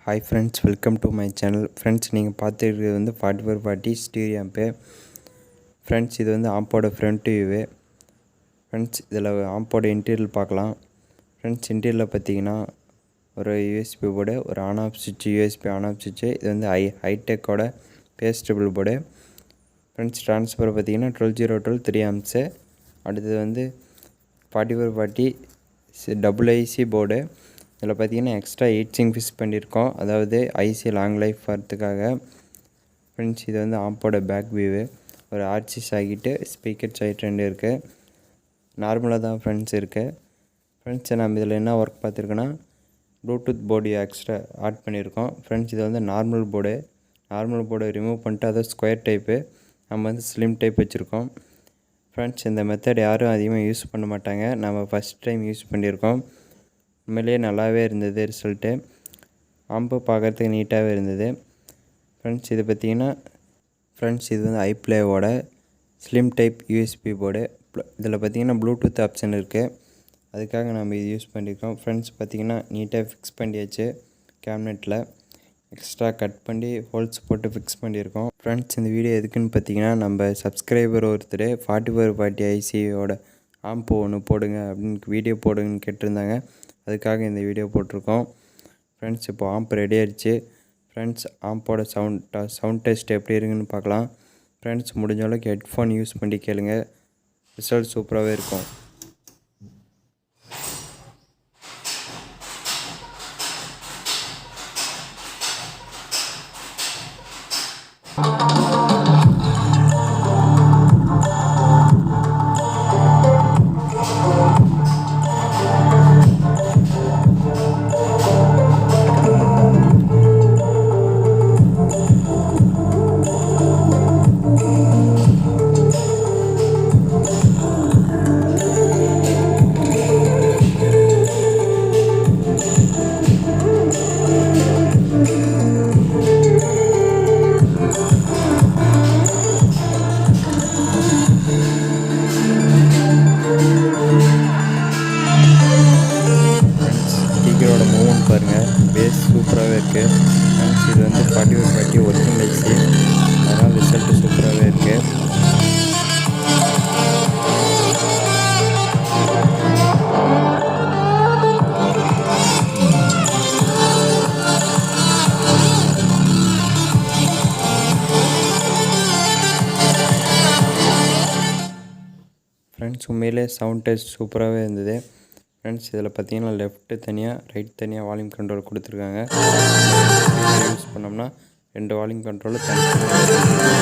Hi friends, welcome to my channel. Friends, நீங்கள் பார்த்துருக்கிறது வந்து 4440 stereo ஆம்பு. Friends, இது வந்து ஆம்போட ஃப்ரண்ட் வியூவு. ஃப்ரெண்ட்ஸ், இதில் ஆம்போட இன்டீரியல் பார்க்கலாம். ஃப்ரெண்ட்ஸ், இன்டீரியலில் பார்த்தீங்கன்னா ஒரு யூஎஸ்பி போர்டு, ஒரு ஆன் ஆஃப் சுவிட்ச், யூஎஸ்பி ஆன் ஆஃப் சுவிட்சு. இது வந்து ஹைடெக்கோட பேஸ்டபிள் போர்டு. ஃப்ரெண்ட்ஸ், ட்ரான்ஸ்ஃபர் பார்த்தீங்கன்னா 12012 3 ஆம்ப்ஸு. அடுத்தது வந்து 4440 டபுள் ஐசி போர்டு. இதில் பார்த்தீங்கன்னா எக்ஸ்ட்ரா 8 சிங் ஃபிக்ஸ் பண்ணியிருக்கோம், அதாவது ஐசி லாங் லைஃப் வரதுக்காக. ஃப்ரெண்ட்ஸ், இது வந்து ஆம்போட பேக் வியூவு. ஒரு ஆர்சி சாக்கெட்டு, ஸ்பீக்கர் சைட் 2 இருக்குது. நார்மலாக தான் ஃப்ரெண்ட்ஸ் இருக்குது. ஃப்ரெண்ட்ஸ், நம்ம இதில் என்ன ஒர்க் பார்த்துருக்கோன்னா ப்ளூடூத் போர்டு எக்ஸ்ட்ரா ஆட் பண்ணியிருக்கோம். ஃப்ரெண்ட்ஸ், இது வந்து நார்மல் போர்டை ரிமூவ் பண்ணிட்டு அதை ஸ்கொயர் டைப்பு நம்ம வந்து ஸ்லிம் டைப் வச்சுருக்கோம். ஃப்ரெண்ட்ஸ், இந்த மெத்தட் யாரும் அதிகமாக யூஸ் பண்ண மாட்டாங்க, நம்ம ஃபஸ்ட் டைம் யூஸ் பண்ணியிருக்கோம். உண்மையிலேயே நல்லாவே இருந்தது ரிசல்ட்டு. ஆம்பு பார்க்குறதுக்கு நீட்டாகவே இருந்தது. ஃப்ரெண்ட்ஸ், இது பார்த்திங்கன்னா இது வந்து ஐப்ளேவோட ஸ்லிம் டைப் யூஎஸ்பி போர்டு. இதில் பார்த்திங்கன்னா ப்ளூடூத் ஆப்ஷன் இருக்குது, அதுக்காக நம்ம இது யூஸ் பண்ணியிருக்கோம். ஃப்ரெண்ட்ஸ், பார்த்திங்கன்னா நீட்டாக ஃபிக்ஸ் பண்ணியாச்சு. கேபினெட்டில் எக்ஸ்ட்ரா கட் பண்ணி ஹோல்ஸ் போட்டு ஃபிக்ஸ் பண்ணியிருக்கோம். ஃப்ரெண்ட்ஸ், இந்த வீடியோ எதுக்குன்னு பார்த்திங்கன்னா, நம்ம சப்ஸ்கிரைபர் ஒருத்தர் 4440 ஐசியோட ஆம்பு ஒன்று போடுங்க அப்படின்னு வீடியோ போடுங்கன்னு கேட்டிருந்தாங்க, அதுக்காக இந்த வீடியோ போட்டிருக்கோம். ஃப்ரெண்ட்ஸ், இப்போ ஆம்ப் ரெடி ஆகிடுச்சு. ஃப்ரெண்ட்ஸ், ஆம்போட சவுண்ட் டெஸ்ட் எப்படி இருக்குன்னு பார்க்கலாம். ஃப்ரெண்ட்ஸ், முடிஞ்ச அளவுக்கு ஹெட்ஃபோன் யூஸ் பண்ணி கேளுங்க, ரிசல்ட் சூப்பராகவே இருக்கும். ஸ்பீக்கரோட மூவ்மெண்ட் பாருங்கள், பேஸ் சூப்பராகவே இருக்குது. ஃப்ரெண்ட்ஸ், இது வந்து 4440 ஒரிஜினல் ஐசி, அதனால் ரிசல்ட்டு சூப்பராகவே இருக்குது. ஃப்ரெண்ட்ஸ், உண்மையிலே சவுண்ட் டெஸ்ட் சூப்பராகவே இருந்தது. ஃப்ரெண்ட்ஸ், இதில் பார்த்தீங்கன்னா லெஃப்ட்டு தனியாக, ரைட் தனியாக வால்யூம் கண்ட்ரோல் கொடுத்துருக்காங்க. யூஸ் பண்ணோம்னா 2 வால்யூம் கண்ட்ரோலும் தனியாக